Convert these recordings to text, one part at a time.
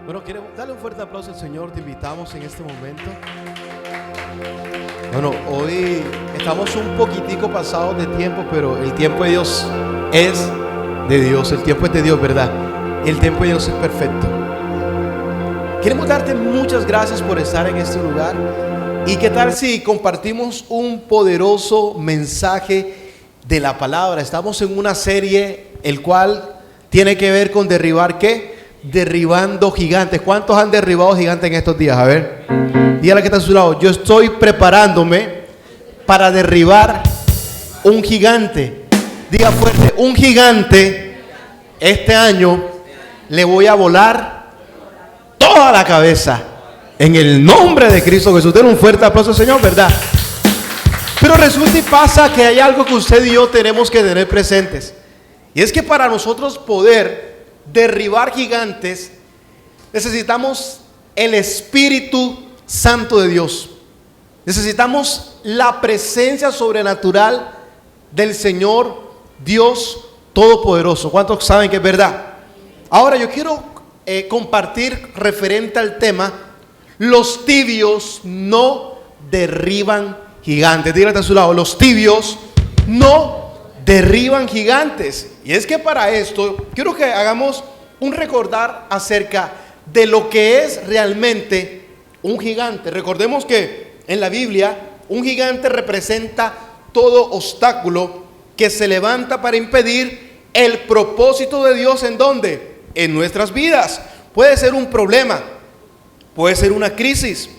Bueno, queremos darle un fuerte aplauso al Señor. Te invitamos en este momento. Bueno, hoy estamos un poquitico pasados de tiempo, pero el tiempo de Dios es de Dios. El tiempo es de Dios, ¿verdad? El tiempo de Dios es perfecto. Queremos darte muchas gracias por estar en este lugar. ¿Y qué tal si compartimos un poderoso mensaje de la palabra? Estamos en una serie el cual tiene que ver con derribar ¿qué? Derribando gigantes. ¿Cuántos han derribado gigantes en estos días? A ver, dígale que está a su lado: yo estoy preparándome para derribar un gigante. Diga fuerte: un gigante. Este año le voy a volar toda la cabeza en el nombre de Cristo Jesús. Den un fuerte aplauso al Señor, ¿verdad? Pero resulta y pasa que hay algo que usted y yo tenemos que tener presentes, y es que para nosotros poder derribar gigantes necesitamos el Espíritu Santo de Dios. Necesitamos la presencia sobrenatural del Señor Dios Todopoderoso. ¿Cuántos saben que es verdad? Ahora yo quiero compartir referente al tema: los tibios no derriban gigantes. Dígale a su lado: los tibios no derriban gigantes. Y es que para esto quiero que hagamos un recordar acerca de lo que es realmente un gigante. Recordemos que en la Biblia un gigante representa todo obstáculo que se levanta para impedir el propósito de Dios. ¿En dónde? En nuestras vidas. Puede ser un problema, puede ser una crisis,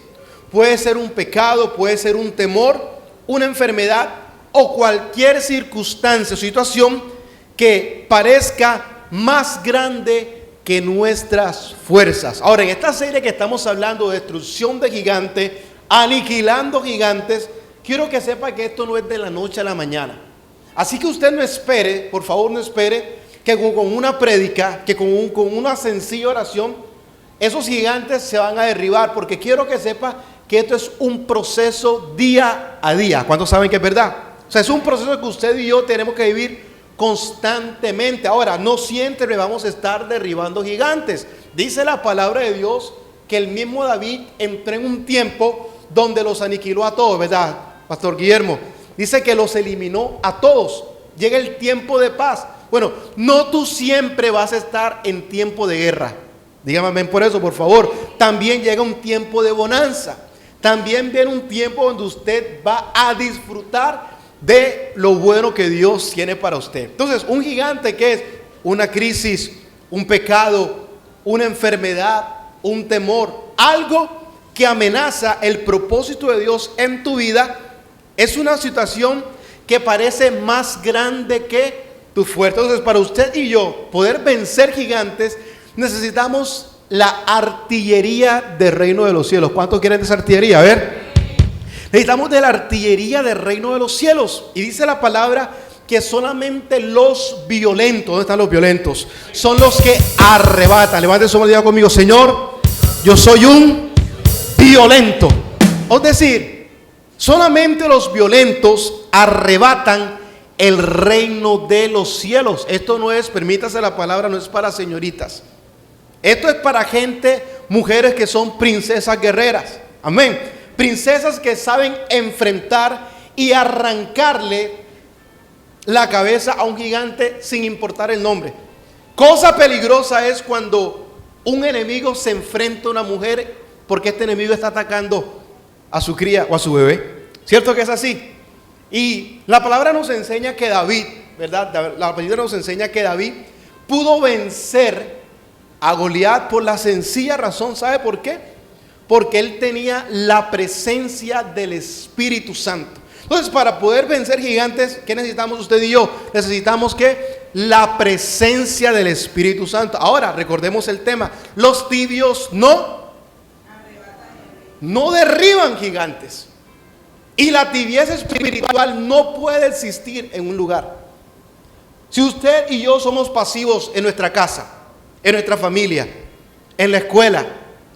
puede ser un pecado, puede ser un temor, una enfermedad o cualquier circunstancia o situación que parezca más grande que nuestras fuerzas. Ahora, en esta serie que estamos hablando de destrucción de gigantes, aniquilando gigantes, quiero que sepa que esto no es de la noche a la mañana. Así que usted no espere, por favor no espere que con una prédica, que con una sencilla oración, esos gigantes se van a derribar, porque quiero que sepa que esto es un proceso día a día. ¿Cuántos saben que es verdad? O sea, es un proceso que usted y yo tenemos que vivir constantemente. Ahora, no siempre vamos a estar derribando gigantes. Dice la palabra de Dios que el mismo David entró en un tiempo donde los aniquiló a todos, ¿verdad, Pastor Guillermo? Dice que los eliminó a todos. Llega el tiempo de paz. Bueno, no tú siempre vas a estar en tiempo de guerra. Dígame amén por eso, por favor. También llega un tiempo de bonanza. También viene un tiempo donde usted va a disfrutar de lo bueno que Dios tiene para usted. Entonces, un gigante, ¿qué es? Una crisis, un pecado, una enfermedad, un temor, algo que amenaza el propósito de Dios en tu vida. Es una situación que parece más grande que tu fuerza. Entonces, para usted y yo poder vencer gigantes, necesitamos la artillería del reino de los cielos. ¿Cuántos quieren de esa artillería? A ver. Necesitamos de la artillería del reino de los cielos. Y dice la palabra que solamente los violentos, ¿dónde están los violentos? Son los que arrebatan. Levante su mano y diga conmigo: Señor, yo soy un violento. Es decir, solamente los violentos arrebatan el reino de los cielos. Esto no es, permítase la palabra, no es para señoritas. Esto es para gente, mujeres que son princesas guerreras. Amén. Princesas que saben enfrentar y arrancarle la cabeza a un gigante sin importar el nombre. Cosa peligrosa es cuando un enemigo se enfrenta a una mujer porque este enemigo está atacando a su cría o a su bebé. ¿Cierto que es así? Y la palabra nos enseña que David, ¿verdad? La palabra nos enseña que David pudo vencer a Goliat por la sencilla razón. ¿Sabe por qué? Porque él tenía la presencia del Espíritu Santo. Entonces, para poder vencer gigantes, ¿qué necesitamos usted y yo? Necesitamos ¿qué? La presencia del Espíritu Santo. Ahora, recordemos el tema: los tibios no derriban gigantes. Y la tibieza espiritual no puede existir en un lugar. Si usted y yo somos pasivos en nuestra casa, en nuestra familia, en la escuela,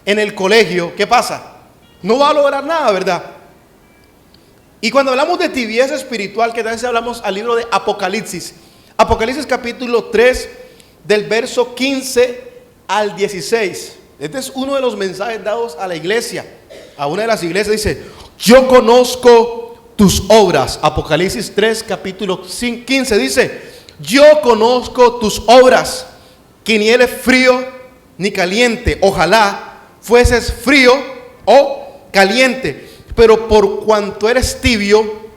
en el colegio, ¿qué pasa? No va a lograr nada, ¿verdad? Y cuando hablamos de tibieza espiritual, que tal si hablamos al libro de Apocalipsis. Apocalipsis capítulo 3, del verso 15 al 16. Este es uno de los mensajes dados a la iglesia. A una de las iglesias dice: yo conozco tus obras. Apocalipsis 3, capítulo 15 dice: yo conozco tus obras, que ni eres frío ni caliente. Ojalá fueses frío o caliente. Pero por cuanto eres tibio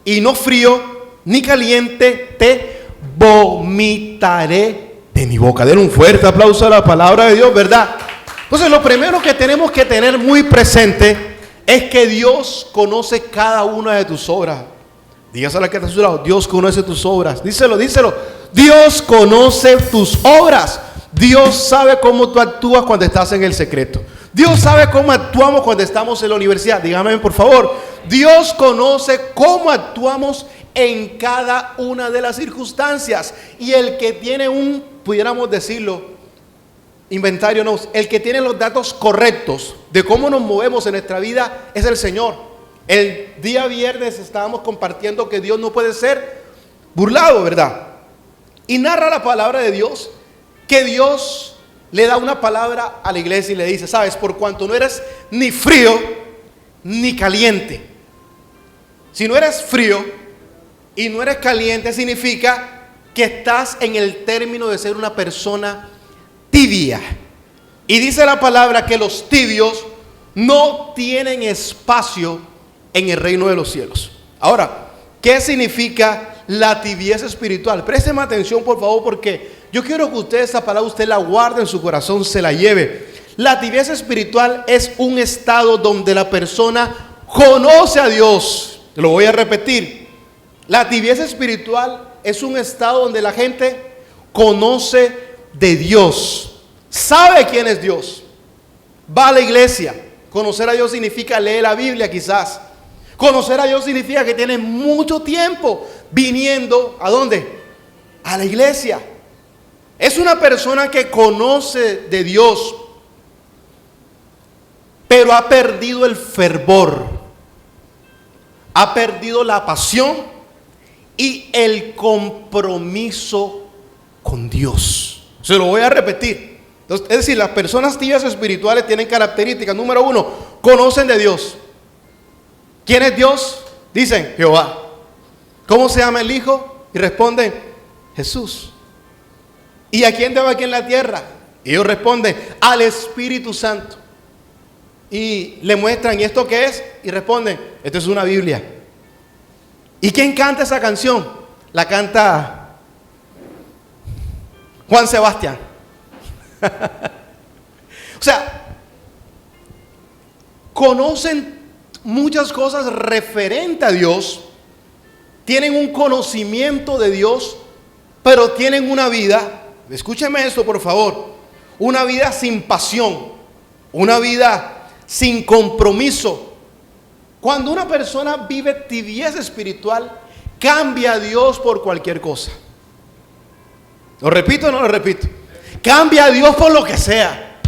y no frío ni caliente, te vomitaré de mi boca. Den un fuerte aplauso a la palabra de Dios, ¿verdad? Entonces, lo primero que tenemos que tener muy presente es que Dios conoce cada una de tus obras. Dígase a la que está a su lado: Dios conoce tus obras. Díselo, díselo. Dios conoce tus obras. Dios sabe cómo tú actúas cuando estás en el secreto. Dios sabe cómo actuamos cuando estamos en la universidad. Dígame, por favor. Dios conoce cómo actuamos en cada una de las circunstancias. Y el que tiene pudiéramos decirlo, inventario, no, el que tiene los datos correctos de cómo nos movemos en nuestra vida es el Señor. El día viernes estábamos compartiendo que Dios no puede ser burlado, ¿verdad? Y narra la palabra de Dios que Dios le da una palabra a la iglesia y le dice: sabes, por cuanto no eres ni frío ni caliente. Si no eres frío y no eres caliente, significa que estás en el término de ser una persona tibia. Y dice la palabra que los tibios no tienen espacio en el reino de los cielos. Ahora, ¿qué significa la tibieza espiritual? Présteme atención, por favor, porque yo quiero que usted esta palabra usted la guarde en su corazón, se la lleve. La tibieza espiritual es un estado donde la persona conoce a Dios. Lo voy a repetir. La tibieza espiritual es un estado donde la gente conoce de Dios, sabe quién es Dios, va a la iglesia. Conocer a Dios significa leer la Biblia, quizás. Conocer a Dios significa que tiene mucho tiempo viniendo ¿a dónde? A la iglesia. Es una persona que conoce de Dios, pero ha perdido el fervor, ha perdido la pasión y el compromiso con Dios. Se lo voy a repetir. Entonces, es decir, las personas tibias espirituales tienen características. Número uno, conocen de Dios. ¿Quién es Dios? Dicen: Jehová. ¿Cómo se llama el Hijo? Y responden: Jesús. ¿Y a quién debe aquí en la tierra? Y ellos responden: al Espíritu Santo. Y le muestran: ¿y esto qué es? Y responden: esto es una Biblia. ¿Y quién canta esa canción? La canta Juan Sebastián. O sea, conocen muchas cosas referente a Dios, tienen un conocimiento de Dios, pero tienen una vida, escúcheme esto por favor, una vida sin pasión, una vida sin compromiso. Cuando una persona vive tibieza espiritual, cambia a Dios por cualquier cosa. ¿Lo repito o no lo repito? Cambia a Dios por lo que sea.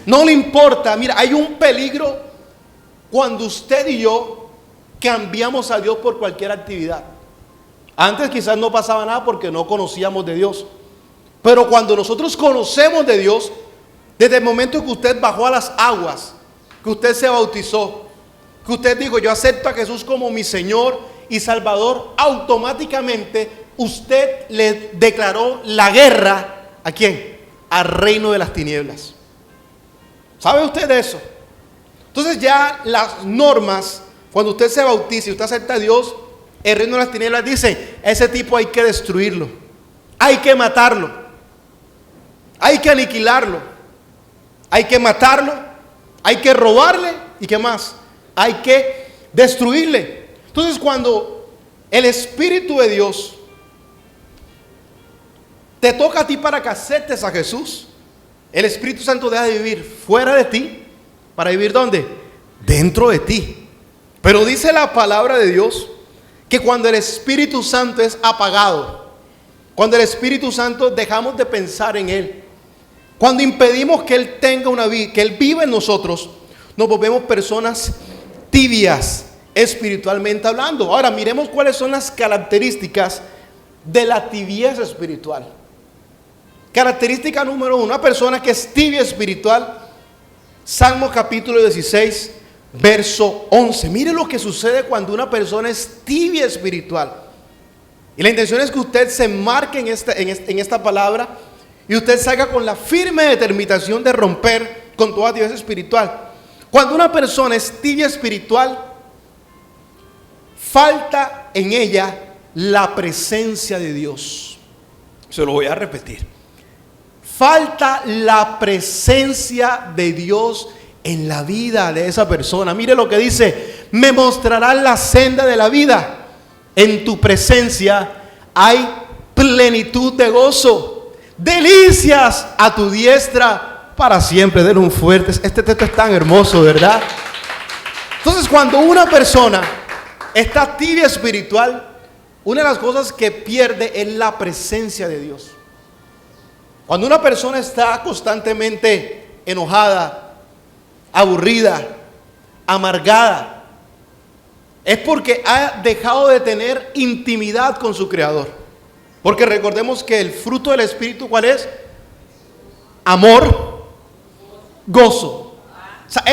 No le importa. Mira, hay un peligro cuando usted y yo cambiamos a Dios por cualquier actividad. Antes quizás no pasaba nada porque no conocíamos de Dios. Pero cuando nosotros conocemos de Dios, desde el momento que usted bajó a las aguas, que usted se bautizó, que usted dijo: yo acepto a Jesús como mi Señor y Salvador, automáticamente usted le declaró la guerra. ¿A quién? Al reino de las tinieblas. ¿Sabe usted de eso? Entonces ya las normas, cuando usted se bautiza y usted acepta a Dios, el reino de las tinieblas dice: ese tipo hay que destruirlo, hay que matarlo, hay que aniquilarlo, hay que matarlo, hay que robarle y ¿qué más? Hay que destruirle. Entonces, cuando el Espíritu de Dios te toca a ti para que aceptes a Jesús, el Espíritu Santo deja de vivir fuera de ti para vivir ¿dónde? Dentro de ti. Pero dice la palabra de Dios que cuando el Espíritu Santo es apagado, cuando el Espíritu Santo dejamos de pensar en Él, cuando impedimos que Él tenga una vida, que Él viva en nosotros, nos volvemos personas tibias espiritualmente hablando. Ahora miremos cuáles son las características de la tibieza espiritual. Característica número 1, una persona que es tibia espiritual. Salmo capítulo 16, verso 11. Mire lo que sucede cuando una persona es tibia espiritual. Y la intención es que usted se marque en esta palabra y usted salga con la firme determinación de romper con toda tibieza espiritual. Cuando una persona es tibia espiritual, falta en ella la presencia de Dios. Se lo voy a repetir. Falta la presencia de Dios en la vida de esa persona. Mire lo que dice: me mostrarás la senda de la vida. En tu presencia hay plenitud de gozo, delicias a tu diestra para siempre. Denle un fuerte. Este texto es tan hermoso, ¿verdad? Entonces, cuando una persona está tibia espiritual, una de las cosas que pierde es la presencia de Dios. Cuando una persona está constantemente enojada, aburrida, amargada, es porque ha dejado de tener intimidad con su Creador. Porque recordemos que el fruto del Espíritu, ¿cuál es? Amor, gozo. O sea,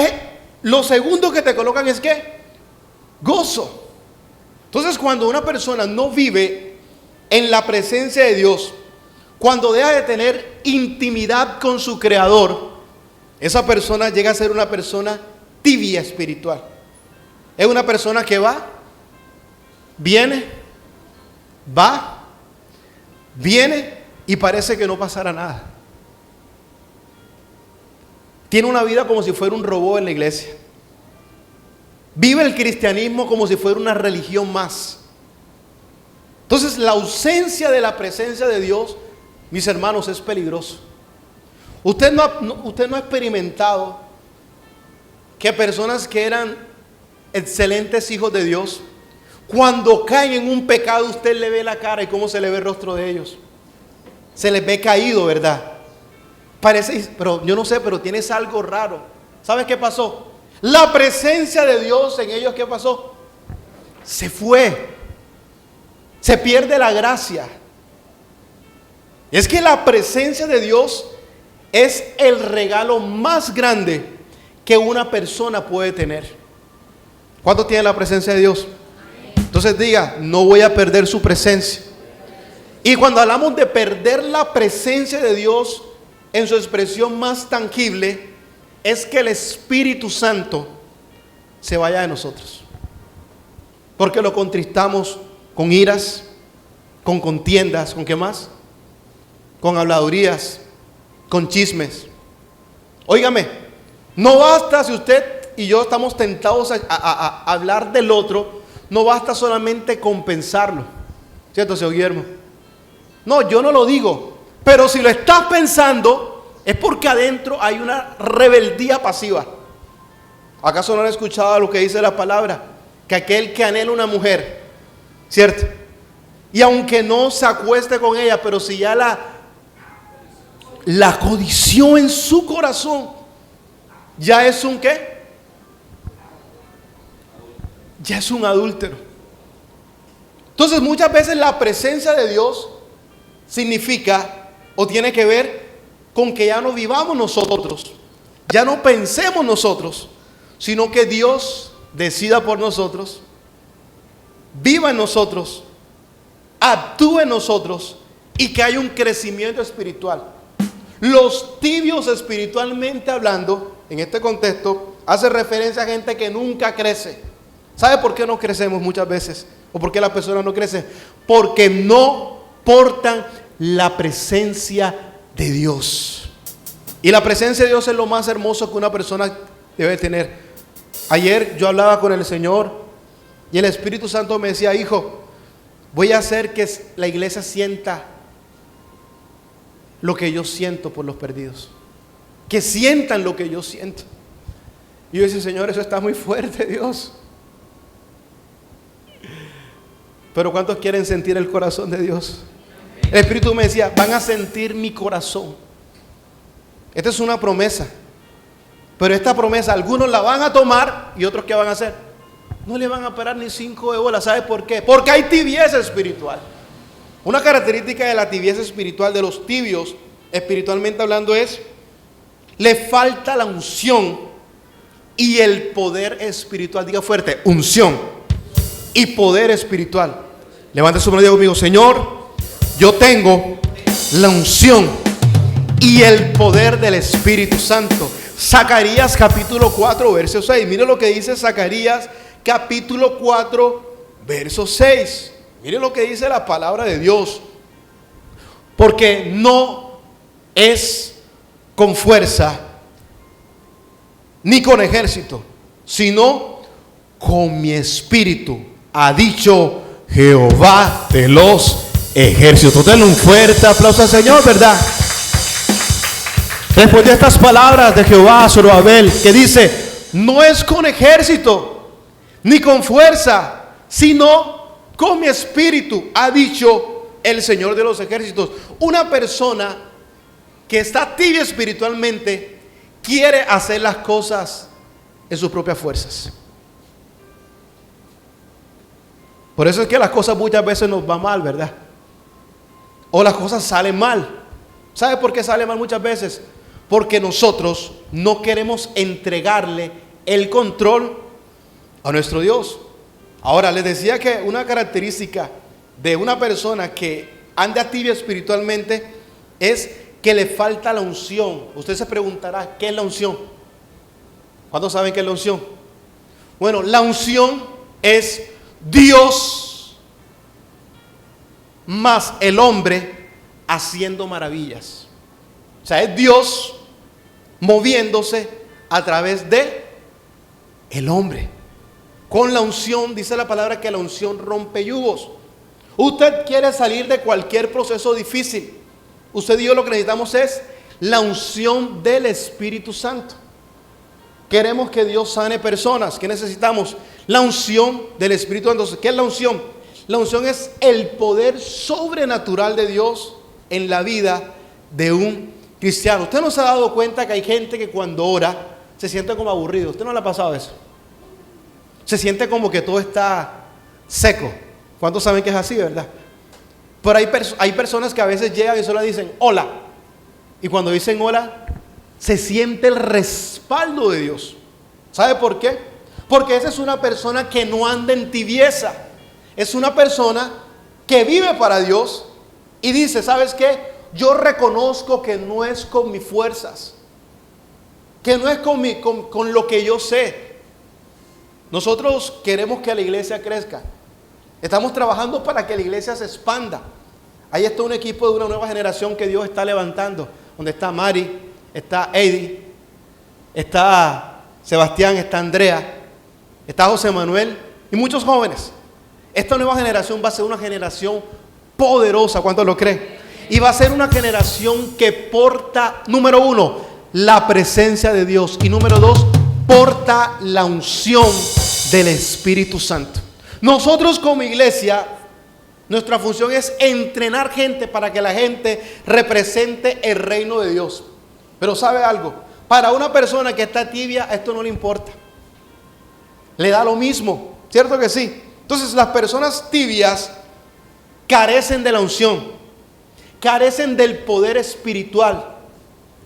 lo segundo que te colocan es ¿qué? Gozo. Entonces, cuando una persona no vive en la presencia de Dios, cuando deja de tener intimidad con su Creador, esa persona llega a ser una persona tibia espiritual. Es una persona que va, viene y parece que no pasará nada. Tiene una vida como si fuera un robot en la iglesia. Vive el cristianismo como si fuera una religión más. Entonces, la ausencia de la presencia de Dios, mis hermanos, es peligroso. Usted no ha experimentado que personas que eran excelentes hijos de Dios, cuando caen en un pecado, usted le ve la cara y cómo se le ve el rostro de ellos. Se les ve caído, ¿verdad? Parece, pero yo no sé, pero tienes algo raro. ¿Sabes qué pasó? La presencia de Dios en ellos, ¿qué pasó? Se fue. Se pierde la gracia. Es que la presencia de Dios es el regalo más grande que una persona puede tener. ¿Cuánto tiene la presencia de Dios? Entonces diga, no voy a perder su presencia. Y cuando hablamos de perder la presencia de Dios en su expresión más tangible, es que el Espíritu Santo se vaya de nosotros. Porque lo contristamos con iras, con contiendas, ¿con qué más? Con habladurías, con chismes. Óigame, no basta si usted y yo estamos tentados a hablar del otro, no basta solamente compensarlo. ¿Cierto, señor Guillermo? No, yo no lo digo, pero si lo estás pensando es porque adentro hay una rebeldía pasiva. ¿Acaso no han escuchado lo que dice la palabra? Que aquel que anhela una mujer, ¿cierto? Y aunque no se acueste con ella, pero si ya la codició en su corazón, ya es un ¿qué? Ya es un adúltero. Entonces muchas veces la presencia de Dios significa o tiene que ver con que ya no vivamos nosotros, ya no pensemos nosotros, sino que Dios decida por nosotros, viva en nosotros, actúe en nosotros y que haya un crecimiento espiritual. Los tibios espiritualmente hablando, en este contexto, hace referencia a gente que nunca crece. ¿Sabe por qué no crecemos muchas veces? ¿O por qué las personas no crecen? Porque no portan la presencia de Dios. Y la presencia de Dios es lo más hermoso que una persona debe tener. Ayer yo hablaba con el Señor y el Espíritu Santo me decía, hijo, voy a hacer que la iglesia sienta lo que yo siento por los perdidos. Que sientan lo que yo siento. Y yo decía, Señor, eso está muy fuerte, Dios. Pero ¿cuántos quieren sentir el corazón de Dios? El Espíritu me decía, van a sentir mi corazón. Esta es una promesa. Pero esta promesa, algunos la van a tomar y otros ¿qué van a hacer? No le van a parar ni 5 de bola. ¿Sabe por qué? Porque hay tibieza espiritual. Una característica de la tibieza espiritual de los tibios espiritualmente hablando, es: le falta la unción y el poder espiritual. Diga fuerte: unción y poder espiritual. Levante su mano y diga conmigo: Señor, yo tengo la unción y el poder del Espíritu Santo. Zacarías capítulo 4 verso 6. Mire lo que dice Zacarías capítulo 4 verso 6. Mire lo que dice la palabra de Dios: porque no es con fuerza ni con ejército, sino con mi espíritu, ha dicho Jehová de los ejércitos. Denle un fuerte aplauso al Señor, ¿verdad? Después de estas palabras de Jehová a Zorobabel, que dice: no es con ejército ni con fuerza, sino con mi espíritu, ha dicho el Señor de los ejércitos. Una persona que está tibia espiritualmente quiere hacer las cosas en sus propias fuerzas. Por eso es que las cosas muchas veces nos van mal, ¿verdad? O las cosas salen mal. ¿Sabe por qué salen mal muchas veces? Porque nosotros no queremos entregarle el control a nuestro Dios. Ahora, les decía que una característica de una persona que anda tibia espiritualmente es que le falta la unción. Usted se preguntará: ¿qué es la unción? ¿Cuántos saben qué es la unción? Bueno, la unción es Dios más el hombre haciendo maravillas. O sea, es Dios moviéndose a través de el hombre. Con la unción, dice la palabra que la unción rompe yugos. Usted quiere salir de cualquier proceso difícil. Usted y yo lo que necesitamos es la unción del Espíritu Santo. Queremos que Dios sane personas. ¿Qué necesitamos? La unción del Espíritu Santo. ¿Qué es la unción? La unción es el poder sobrenatural de Dios en la vida de un cristiano. ¿Usted no se ha dado cuenta que hay gente que cuando ora se siente como aburrido? ¿Usted no le ha pasado eso? Se siente como que todo está seco. ¿Cuántos saben que es así, verdad? Pero hay personas que a veces llegan y solo dicen hola. Y cuando dicen hola, se siente el respaldo de Dios. ¿Sabe por qué? Porque esa es una persona que no anda en tibieza. Es una persona que vive para Dios y dice: ¿sabes qué? Yo reconozco que no es con mis fuerzas, que no es con lo que yo sé. Nosotros queremos que la iglesia crezca. Estamos trabajando para que la iglesia se expanda. Ahí está un equipo de una nueva generación que Dios está levantando, donde está Mari, está Eddie, está Sebastián, está Andrea, está José Manuel y muchos jóvenes. Esta nueva generación va a ser una generación poderosa. ¿Cuántos lo creen? Y va a ser una generación que porta, número uno, la presencia de Dios, y número dos, porta la unción del Espíritu Santo. Nosotros como iglesia, nuestra función es entrenar gente para que la gente represente el reino de Dios. Pero ¿sabe algo? Para una persona que está tibia, esto no le importa. Le da lo mismo, ¿cierto que sí? Entonces las personas tibias carecen de la unción, carecen del poder espiritual.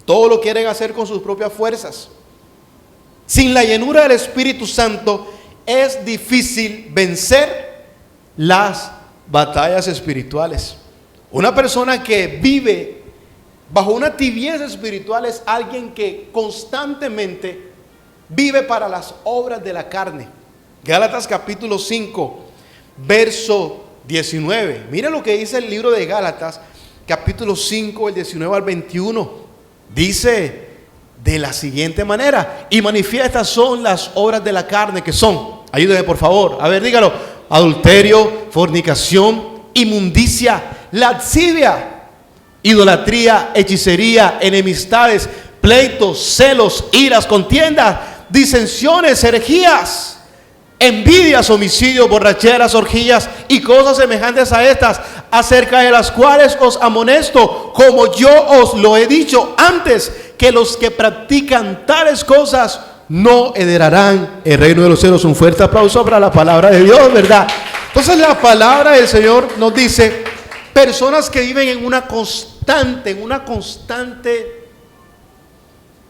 Todo lo quieren hacer con sus propias fuerzas. Sin la llenura del Espíritu Santo es difícil vencer las batallas espirituales. Una persona que vive bajo una tibieza espiritual es alguien que constantemente vive para las obras de la carne. Gálatas capítulo 5 verso 19. Mire lo que dice el libro de Gálatas capítulo 5, el 19 al 21. Dice de la siguiente manera: y manifiestas son las obras de la carne, que son, ayúdeme por favor, a ver, dígalo: adulterio, fornicación, inmundicia, lascivia, idolatría, hechicería, enemistades, pleitos, celos, iras, contiendas, disensiones, herejías, envidias, homicidios, borracheras, orgías y cosas semejantes a estas, acerca de las cuales os amonesto, como yo os lo he dicho antes, que los que practican tales cosas no heredarán el reino de los cielos. Un fuerte aplauso para la palabra de Dios, ¿verdad? Entonces la palabra del Señor nos dice: personas que viven en una constante en una constante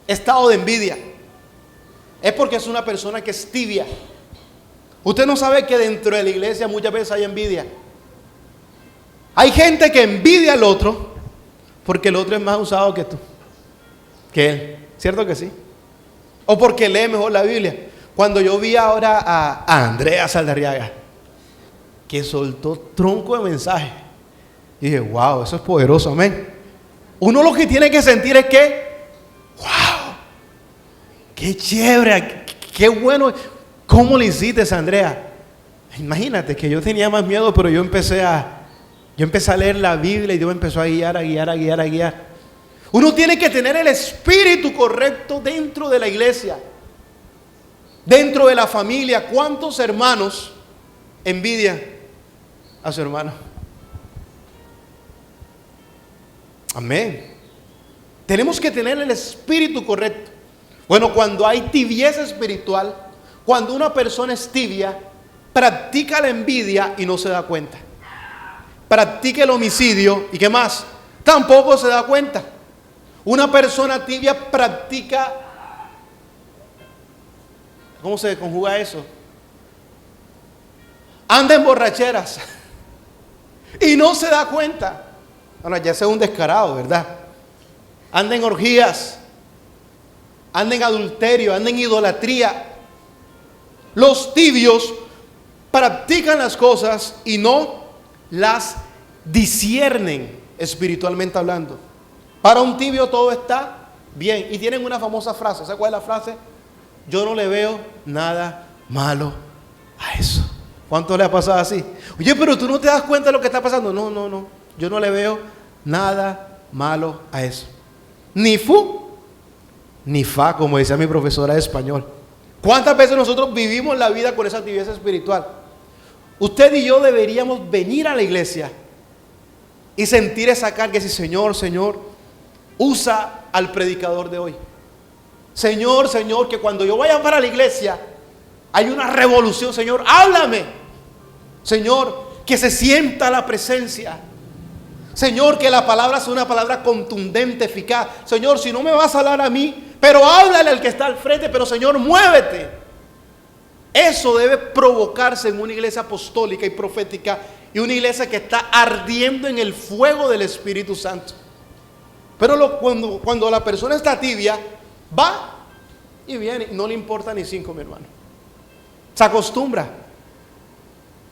estado de envidia, es porque es una persona que es tibia. Usted no sabe que dentro de la iglesia muchas veces hay envidia. Hay gente que envidia al otro porque el otro es más usado que tú, que él. ¿Cierto que sí? O porque lee mejor la Biblia. Cuando yo vi ahora a Andrea Saldarriaga, que soltó tronco de mensaje, dije, wow, eso es poderoso, amén. Uno lo que tiene que sentir es que, wow, qué chévere, qué bueno. ¿Cómo le hiciste, Andrea? Imagínate que yo tenía más miedo, pero yo empecé a leer la Biblia y Dios me empezó a guiar. Uno tiene que tener el espíritu correcto dentro de la iglesia, dentro de la familia. ¿Cuántos hermanos envidian a su hermano? Amén. Tenemos que tener el espíritu correcto. Bueno, cuando hay tibieza espiritual, cuando una persona es tibia, practica la envidia y no se da cuenta. Practica el homicidio y ¿qué más? Tampoco se da cuenta. Una persona tibia practica, ¿cómo se conjuga eso? Anda en borracheras y no se da cuenta. Bueno, ya sea un descarado, ¿verdad? Anda en orgías, anda en adulterio, anda en idolatría. Los tibios practican las cosas y no las disciernen espiritualmente hablando. Para un tibio todo está bien. Y tienen una famosa frase. ¿Sabe cuál es la frase? Yo no le veo nada malo a eso. ¿Cuánto le ha pasado así? Oye, pero tú no te das cuenta de lo que está pasando. No. Yo no le veo nada malo a eso. Ni fu, ni fa, como decía mi profesora de español. ¿Cuántas veces nosotros vivimos la vida con esa tibieza espiritual? Usted y yo deberíamos venir a la iglesia y sentir esa carga y decir, Señor, usa al predicador de hoy. Señor, que cuando yo vaya para la iglesia hay una revolución. Señor, háblame. Señor, que se sienta la presencia. Señor, que la palabra sea una palabra contundente, eficaz. Señor, si no me vas a hablar a mí, pero háblale al que está al frente. Pero Señor, muévete. Eso debe provocarse en una iglesia apostólica y profética, y una iglesia que está ardiendo en el fuego del Espíritu Santo. Pero cuando la persona está tibia, va y viene, no le importa ni 5, mi hermano. Se acostumbra.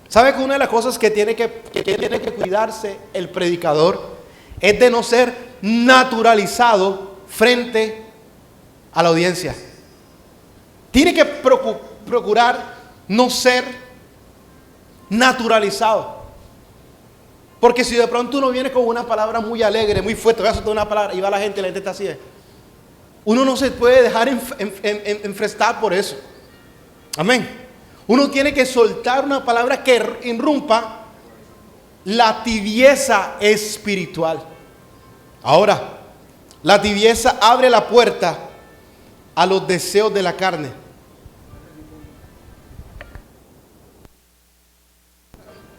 ¿Sabe que una de las cosas que tiene que cuidarse el predicador es de no ser naturalizado frente a la audiencia? Tiene que procurar no ser naturalizado. Porque si de pronto uno viene con una palabra muy alegre, muy fuerte, voy a soltar una palabra y va la gente está así. Uno no se puede dejar enfrestar por eso. Amén. Uno tiene que soltar una palabra que irrumpa la tibieza espiritual. Ahora, la tibieza abre la puerta a los deseos de la carne.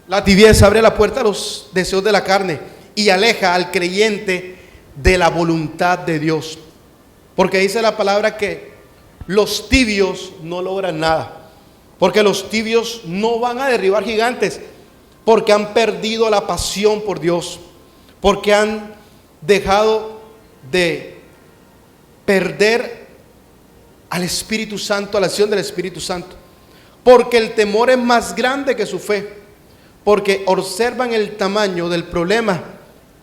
La tibieza abre la puerta a los deseos de la carne y aleja al creyente de la voluntad de Dios. Porque dice la palabra que los tibios no logran nada. Porque los tibios no van a derribar gigantes. Porque han perdido la pasión por Dios. Porque han dejado de perder al Espíritu Santo, a la acción del Espíritu Santo. Porque el temor es más grande que su fe. Porque observan el tamaño del problema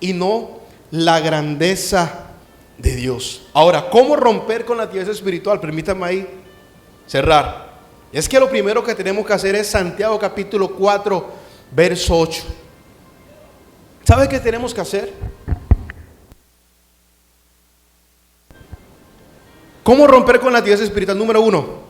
y no la grandeza de Dios. Ahora, ¿cómo romper con la tibieza espiritual? Permítame ahí cerrar. Es que lo primero que tenemos que hacer es Santiago capítulo 4, verso 8. ¿Sabe qué tenemos que hacer? ¿Cómo romper con la tibieza espiritual? Número 1,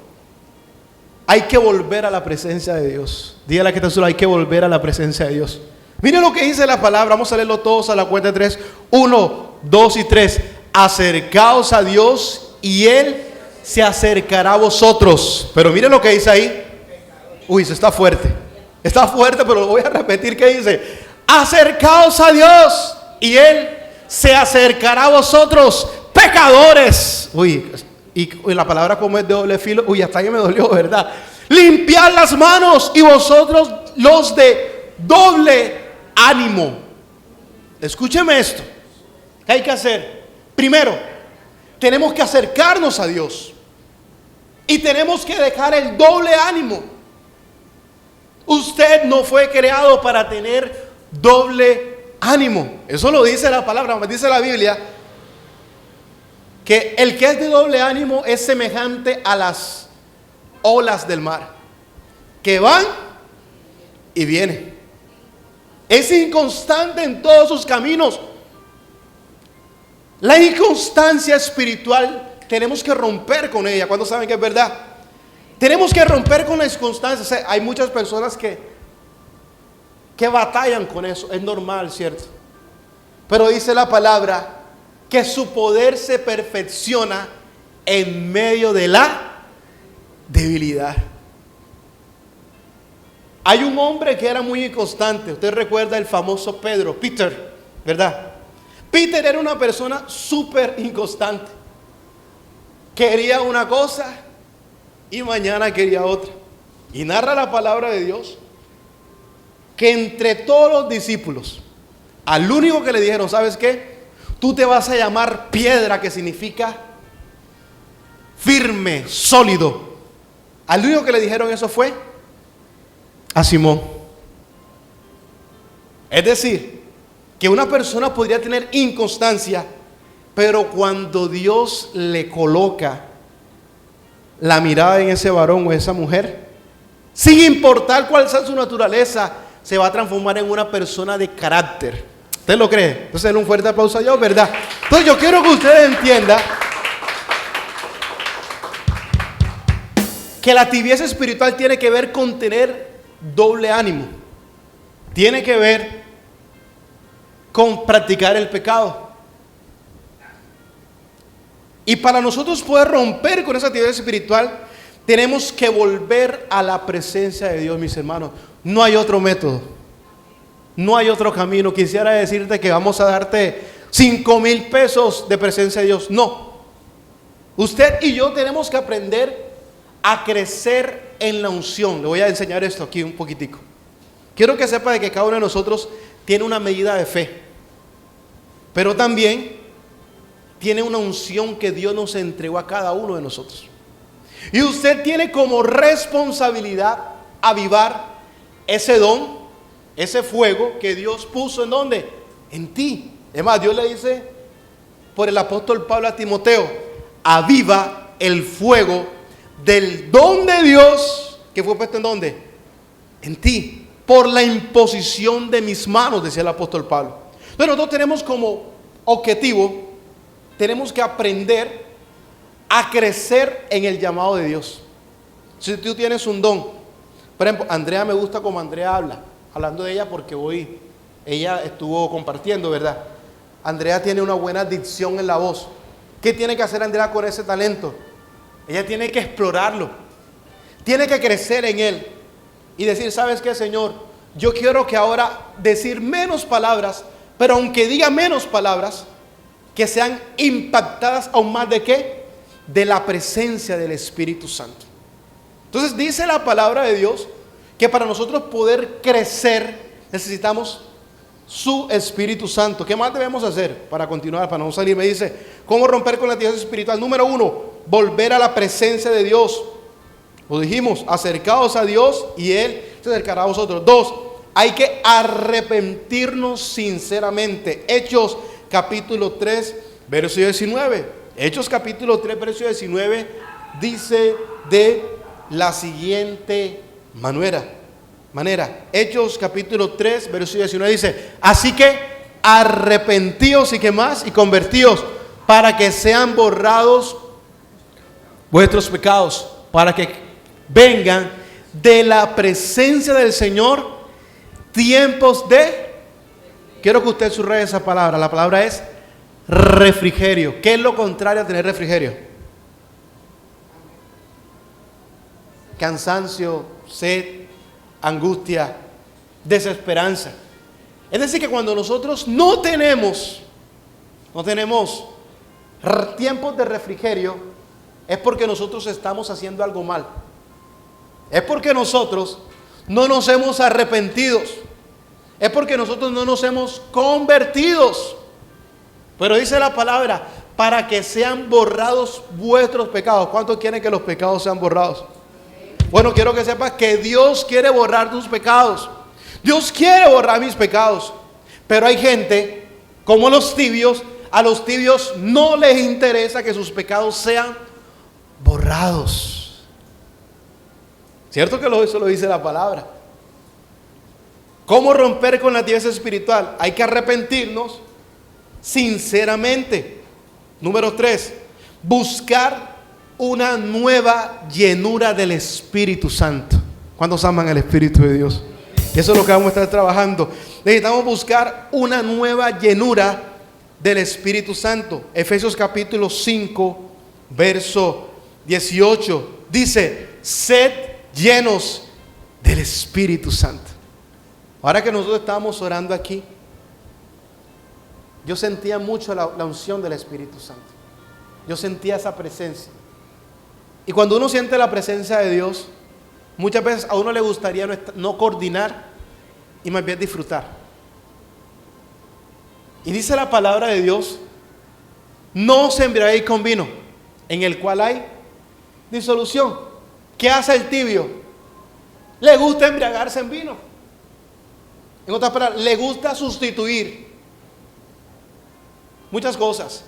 hay que volver a la presencia de Dios. Dígale a que está solo, hay que volver a la presencia de Dios. Mire lo que dice la palabra. Vamos a leerlo todos a la cuenta de 3. 1, 2 y 3. Acercaos a Dios y Él se acercará a vosotros. Pero mire lo que dice ahí. Uy, eso está fuerte. Está fuerte, pero lo voy a repetir. ¿Qué dice? Acercaos a Dios y Él se acercará a vosotros, pecadores. Uy, y la palabra como es de doble filo. Uy, hasta que me dolió, ¿verdad? Limpiad las manos y vosotros los de doble ánimo. Escúcheme esto. ¿Qué hay que hacer? Primero, tenemos que acercarnos a Dios. Y tenemos que dejar el doble ánimo. Usted no fue creado para tener doble ánimo. Eso lo dice la palabra, dice la Biblia, que el que es de doble ánimo es semejante a las olas del mar, que van y vienen. Es inconstante en todos sus caminos. La inconstancia espiritual tenemos que romper con ella. ¿Cuántos saben que es verdad? Tenemos que romper con la inconstancia. O sea, hay muchas personas que batallan con eso. Es normal, ¿cierto? Pero dice la palabra que su poder se perfecciona en medio de la debilidad. Hay un hombre que era muy inconstante. Usted recuerda el famoso Pedro, Peter, ¿verdad? Peter era una persona súper inconstante. Quería una cosa y mañana quería otra. Y narra la palabra de Dios que entre todos los discípulos, al único que le dijeron, ¿sabes qué? Tú te vas a llamar piedra, que significa firme, sólido. Al único que le dijeron eso fue a Simón. Es decir, que una persona podría tener inconstancia, pero cuando Dios le coloca la mirada en ese varón o esa mujer, sin importar cuál sea su naturaleza, se va a transformar en una persona de carácter. ¿Usted lo cree? Entonces, denle un fuerte aplauso a Dios, ¿verdad? Entonces, yo quiero que ustedes entiendan que la tibieza espiritual tiene que ver con tener doble ánimo. Tiene que ver con practicar el pecado. Y para nosotros poder romper con esa tibieza espiritual, tenemos que volver a la presencia de Dios, mis hermanos. No hay otro método, no hay otro camino. Quisiera decirte que vamos a darte 5,000 pesos de presencia de Dios. No. Usted y yo tenemos que aprender a crecer en la unción. Le voy a enseñar esto aquí un poquitico. Quiero que sepa de que cada uno de nosotros tiene una medida de fe, pero también tiene una unción que Dios nos entregó a cada uno de nosotros. Y usted tiene como responsabilidad avivar ese don, ese fuego que Dios puso ¿en dónde? En ti. Es más, Dios le dice por el apóstol Pablo a Timoteo: aviva el fuego del don de Dios que fue puesto ¿en dónde? En ti, por la imposición de mis manos, decía el apóstol Pablo. Entonces nosotros tenemos como objetivo, tenemos que aprender a crecer en el llamado de Dios. Si tú tienes un don, por ejemplo, Andrea, me gusta como Andrea habla, hablando de ella porque hoy ella estuvo compartiendo, ¿verdad? Andrea tiene una buena dicción en la voz. ¿Qué tiene que hacer Andrea con ese talento? Ella tiene que explorarlo, tiene que crecer en él y decir, ¿sabes qué, Señor? Yo quiero que ahora decir menos palabras, pero aunque diga menos palabras, que sean impactadas aún más de ¿qué? De la presencia del Espíritu Santo. Entonces dice la palabra de Dios que para nosotros poder crecer necesitamos su Espíritu Santo. ¿Qué más debemos hacer para continuar, para no salir? Me dice, ¿cómo romper con la tibieza espiritual? Número 1, volver a la presencia de Dios. Lo dijimos, acercaos a Dios y Él se acercará a vosotros. 2, hay que arrepentirnos sinceramente. Hechos capítulo 3, verso 19. Hechos capítulo 3, verso 19 dice de la siguiente manera. Hechos capítulo 3, verso 19 dice, así que arrepentíos y qué más, y convertíos para que sean borrados vuestros pecados, para que vengan de la presencia del Señor tiempos de, quiero que usted subraye esa palabra, la palabra es refrigerio. ¿Qué es lo contrario a tener refrigerio? Cansancio, sed, angustia, desesperanza. Es decir, que cuando nosotros no tenemos no tenemos tiempos de refrigerio, es porque nosotros estamos haciendo algo mal. Es porque nosotros no nos hemos arrepentido. Es porque nosotros no nos hemos convertido. Pero dice la palabra, para que sean borrados vuestros pecados. ¿Cuántos quieren que los pecados sean borrados? Bueno, quiero que sepas que Dios quiere borrar tus pecados. Dios quiere borrar mis pecados. Pero hay gente, como los tibios, a los tibios no les interesa que sus pecados sean borrados. ¿Cierto que eso lo dice la palabra? ¿Cómo romper con la tibieza espiritual? Hay que arrepentirnos sinceramente. Número 3, buscar una nueva llenura del Espíritu Santo. ¿Cuántos aman el Espíritu de Dios? Eso es lo que vamos a estar trabajando. Necesitamos buscar una nueva llenura del Espíritu Santo. Efesios capítulo 5, verso 18. Dice, sed llenos del Espíritu Santo. Ahora que nosotros estábamos orando aquí, yo sentía mucho la unción del Espíritu Santo. Yo sentía esa presencia. Y cuando uno siente la presencia de Dios, muchas veces a uno le gustaría no coordinar y más bien disfrutar. Y dice la palabra de Dios, no os embriaguéis con vino, en el cual hay disolución. ¿Qué hace el tibio? Le gusta embriagarse en vino. En otras palabras, le gusta sustituir muchas cosas.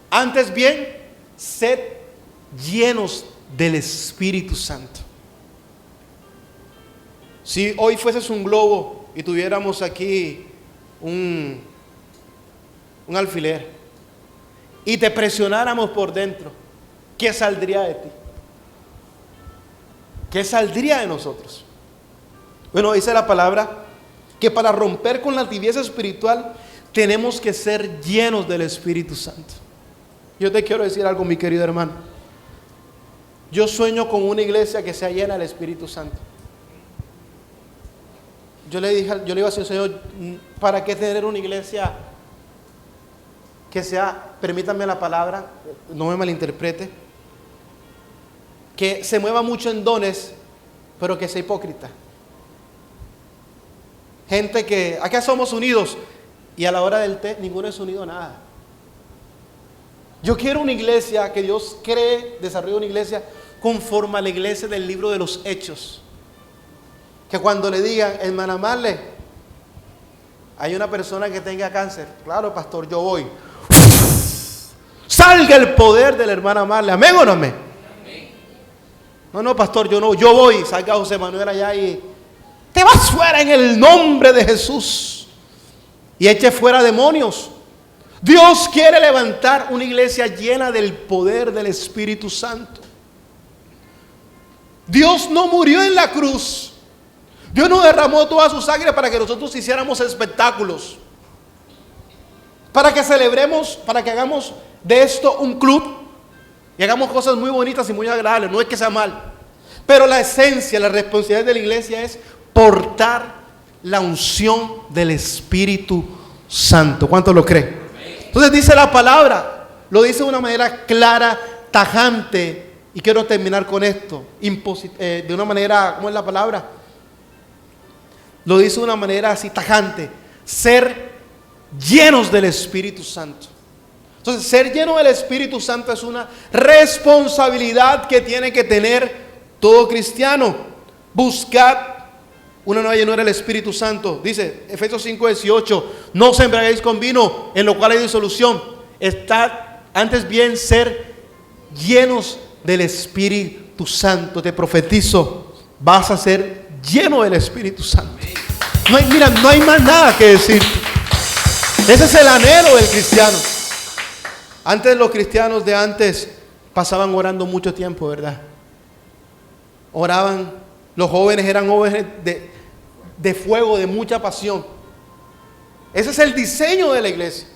Antes bien, sed llenos del Espíritu Santo. Si hoy fueses un globo y tuviéramos aquí un alfiler y te presionáramos por dentro, ¿qué saldría de ti? ¿Qué saldría de nosotros? Bueno, dice la palabra que para romper con la tibieza espiritual tenemos que ser llenos del Espíritu Santo. Yo te quiero decir algo, mi querido hermano. Yo sueño con una iglesia que sea llena del Espíritu Santo. Yo le iba a decir, Señor, ¿para qué tener una iglesia que sea, permítanme la palabra, no me malinterprete, que se mueva mucho en dones, pero que sea hipócrita? Gente que, acá somos unidos, y a la hora del té, ninguno es unido a nada. Yo quiero una iglesia que Dios cree, desarrolle una iglesia conforme a la iglesia del libro de los Hechos. Que cuando le digan, hermana Marle, hay una persona que tenga cáncer. Claro, pastor, yo voy. Salga el poder de la hermana Marle. ¿Amén o no amén? No, pastor, yo no. Yo voy. Salga José Manuel allá y te vas fuera en el nombre de Jesús. Y eche fuera demonios. Dios quiere levantar una iglesia llena del poder del Espíritu Santo. Dios no murió en la cruz. Dios no derramó toda su sangre para que nosotros hiciéramos espectáculos, para que celebremos, para que hagamos de esto un club y hagamos cosas muy bonitas y muy agradables. No es que sea mal, pero la esencia, la responsabilidad de la iglesia es portar la unción del Espíritu Santo. ¿Cuánto lo creen? Entonces dice la palabra, lo dice de una manera clara, tajante, y quiero terminar con esto, de una manera, ¿cómo es la palabra? Lo dice de una manera así tajante, ser llenos del Espíritu Santo. Entonces, ser lleno del Espíritu Santo es una responsabilidad que tiene que tener todo cristiano. Buscar una nueva llenura del Espíritu Santo. Dice Efesios 5:18, no os embriaguéis con vino, en lo cual hay disolución. Estad antes bien ser llenos del Espíritu Santo. Te profetizo, vas a ser lleno del Espíritu Santo. No hay más nada que decir. Ese es el anhelo del cristiano. Antes, los cristianos de antes pasaban orando mucho tiempo, ¿verdad? Oraban, los jóvenes eran jóvenes de fuego, de mucha pasión. Ese es el diseño de la iglesia.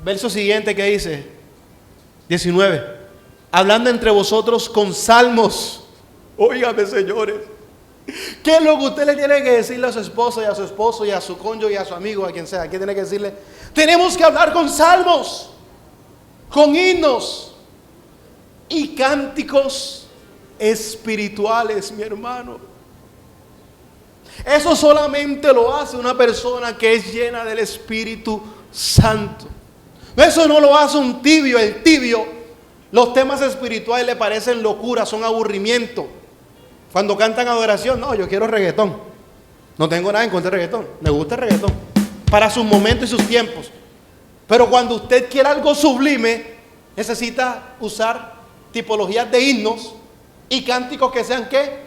Verso siguiente que dice, 19, hablando entre vosotros con salmos. Óigame, señores, ¿Qué es lo que usted le tiene que decirle a su esposa y a su esposo y a su cónyuge y a su amigo, a quien sea? ¿Qué tiene que decirle? Tenemos que hablar con salmos, con himnos y cánticos espirituales, mi hermano. Eso solamente lo hace una persona que es llena del Espíritu Santo. Eso no lo hace un tibio. El tibio, los temas espirituales le parecen locura, son aburrimiento. Cuando cantan adoración, no, yo quiero reggaetón. No tengo nada en contra del reggaetón, me gusta el reggaetón para sus momentos y sus tiempos. Pero cuando usted quiere algo sublime, necesita usar tipologías de himnos y cánticos que sean ¿qué?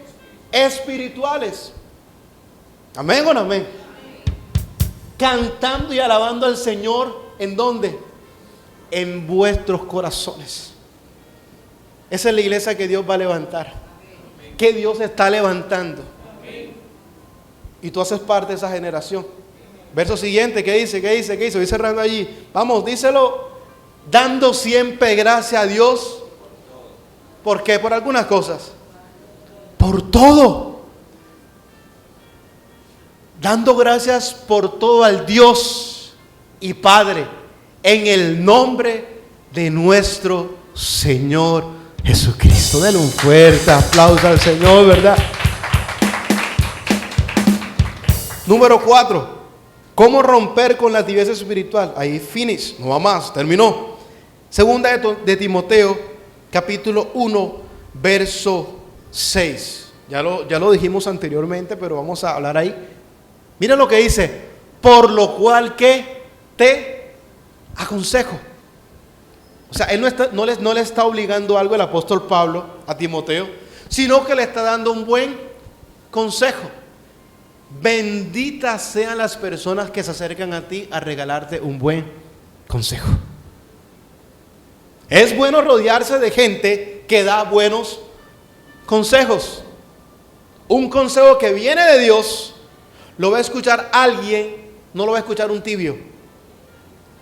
Espirituales. Amén o no amén. Cantando y alabando al Señor, ¿en dónde? En vuestros corazones. Esa es la iglesia que Dios va a levantar, que Dios está levantando. Y tú haces parte de esa generación. Verso siguiente, ¿qué dice? Voy cerrando allí. Vamos, díselo. Dando siempre gracias a Dios. ¿Por qué? Por algunas cosas. Por todo. Dando gracias por todo al Dios y Padre, en el nombre de nuestro Señor Jesucristo. Denle un fuerte aplauso al Señor, ¿verdad? Número 4. ¿Cómo romper con la tibieza espiritual? Ahí finish, no va más, terminó. Segunda de Timoteo, capítulo 1, verso 6. Ya lo dijimos anteriormente, pero vamos a hablar ahí. Mira lo que dice. Por lo cual que te aconsejo. O sea, él no le está obligando algo el apóstol Pablo a Timoteo, sino que le está dando un buen consejo. Benditas sean las personas que se acercan a ti a regalarte un buen consejo. Es bueno rodearse de gente que da buenos consejos. Un consejo que viene de Dios lo va a escuchar alguien, no lo va a escuchar un tibio.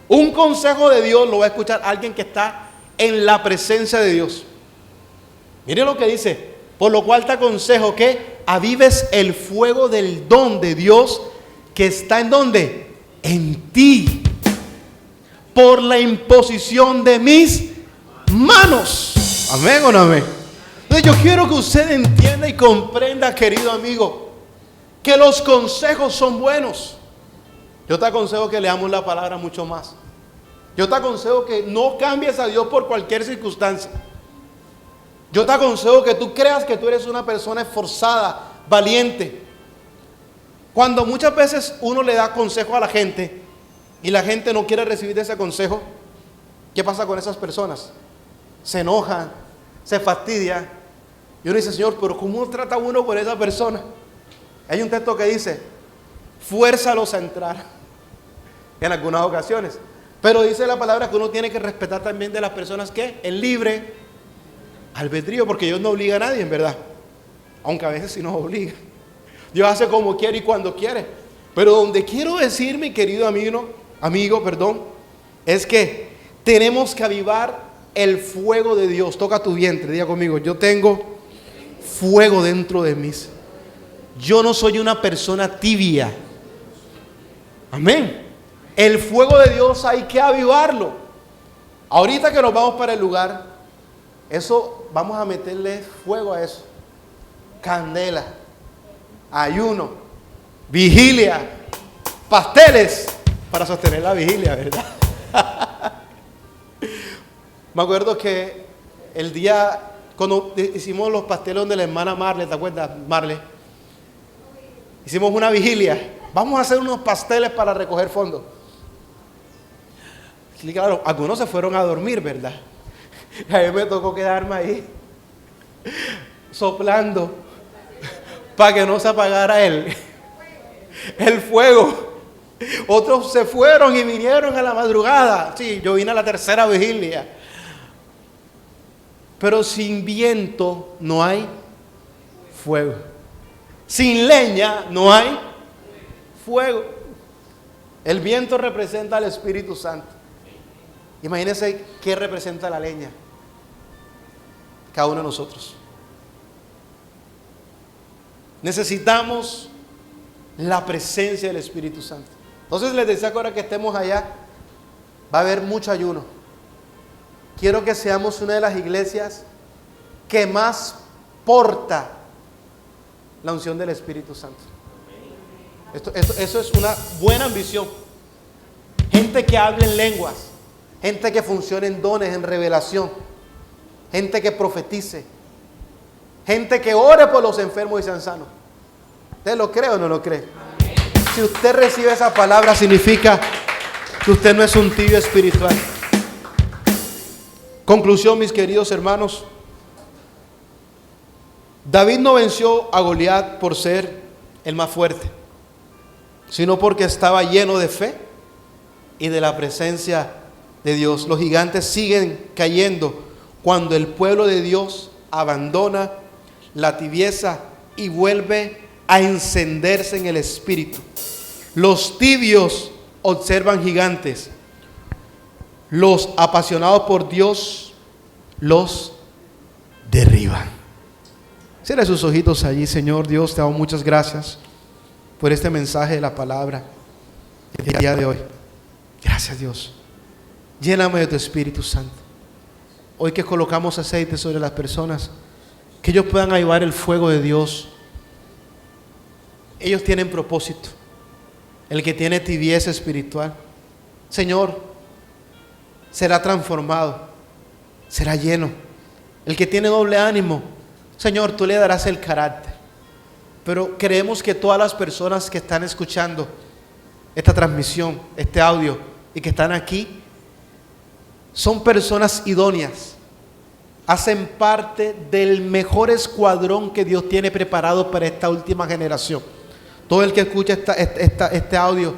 Un consejo de Dios lo va a escuchar alguien que está en la presencia de Dios. Mire lo que dice. Por lo cual te aconsejo que avives el fuego del don de Dios que está ¿en dónde? En ti. Por la imposición de mis manos. Amén o no amén. Entonces yo quiero que usted entienda y comprenda, querido amigo, que los consejos son buenos. Yo te aconsejo que leamos la palabra mucho más. Yo te aconsejo que no cambies a Dios por cualquier circunstancia. Yo te aconsejo que tú creas que tú eres una persona esforzada, valiente. Cuando muchas veces uno le da consejo a la gente y la gente no quiere recibir ese consejo, ¿qué pasa con esas personas? Se enojan, se fastidia. Y uno dice, Señor, pero ¿cómo trata uno por esa persona? Hay un texto que dice, fuérzalos a entrar. En algunas ocasiones. Pero dice la palabra que uno tiene que respetar también de las personas que el libre albedrío, porque Dios no obliga a nadie, en verdad. Aunque a veces sí nos obliga. Dios hace como quiere y cuando quiere. Pero donde quiero decir, mi querido amigo, es que tenemos que avivar el fuego de Dios. Toca tu vientre, diga conmigo, yo tengo fuego dentro de mí. Yo no soy una persona tibia. Amén. El fuego de Dios hay que avivarlo. Ahorita que nos vamos para el lugar, eso vamos a meterle fuego a eso. Candela, ayuno, vigilia, pasteles para sostener la vigilia, ¿verdad? Me acuerdo que el día cuando hicimos los pasteles donde la hermana Marle, ¿te acuerdas, Marle? Hicimos una vigilia. Vamos a hacer unos pasteles para recoger fondos. Sí, claro, algunos se fueron a dormir, ¿verdad? A mí me tocó quedarme ahí soplando para que no se apagara el fuego. Otros se fueron y vinieron a la madrugada. Sí, yo vine a la tercera vigilia. Pero sin viento no hay fuego. Sin leña no hay fuego. El viento representa al Espíritu Santo. Imagínense qué representa la leña. Cada uno de nosotros. Necesitamos la presencia del Espíritu Santo. Entonces les decía que ahora que estemos allá, va a haber mucho ayuno. Quiero que seamos una de las iglesias que más porta la unción del Espíritu Santo. Eso es una buena ambición. Gente que hable en lenguas, gente que funcione en dones, en revelación, gente que profetice, gente que ore por los enfermos y sean sanos. ¿Usted lo cree o no lo cree? Si usted recibe esa palabra, significa que usted no es un tibio espiritual. Conclusión, mis queridos hermanos. David no venció a Goliat por ser el más fuerte, sino porque estaba lleno de fe y de la presencia de Dios. Los gigantes siguen cayendo cuando el pueblo de Dios abandona la tibieza y vuelve a encenderse en el Espíritu. Los tibios observan gigantes. Los apasionados por Dios los derriban. Cierre sus ojitos allí. Señor Dios, te damos muchas gracias por este mensaje de la palabra el día de hoy. Gracias, Dios. Lléname de tu Espíritu Santo. Hoy que colocamos aceite sobre las personas, que ellos puedan avivar el fuego de Dios. Ellos tienen propósito. El que tiene tibieza espiritual, Señor, será transformado, será lleno. El que tiene doble ánimo, Señor, tú le darás el carácter. Pero creemos que todas las personas que están escuchando esta transmisión, este audio, y que están aquí, son personas idóneas. Hacen parte del mejor escuadrón que Dios tiene preparado para esta última generación. Todo el que escucha este audio,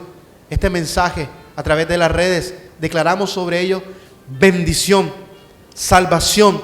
este mensaje a través de las redes, declaramos sobre ellos bendición, salvación,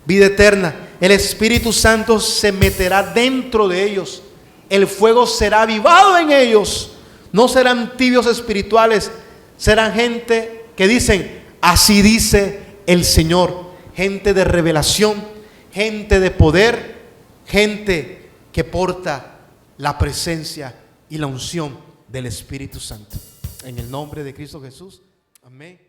vida eterna. El Espíritu Santo se meterá dentro de ellos. El fuego será avivado en ellos. No serán tibios espirituales, serán gente que dicen, así dice el Señor. Gente de revelación, gente de poder, gente que porta la presencia y la unción del Espíritu Santo. En el nombre de Cristo Jesús. Amén.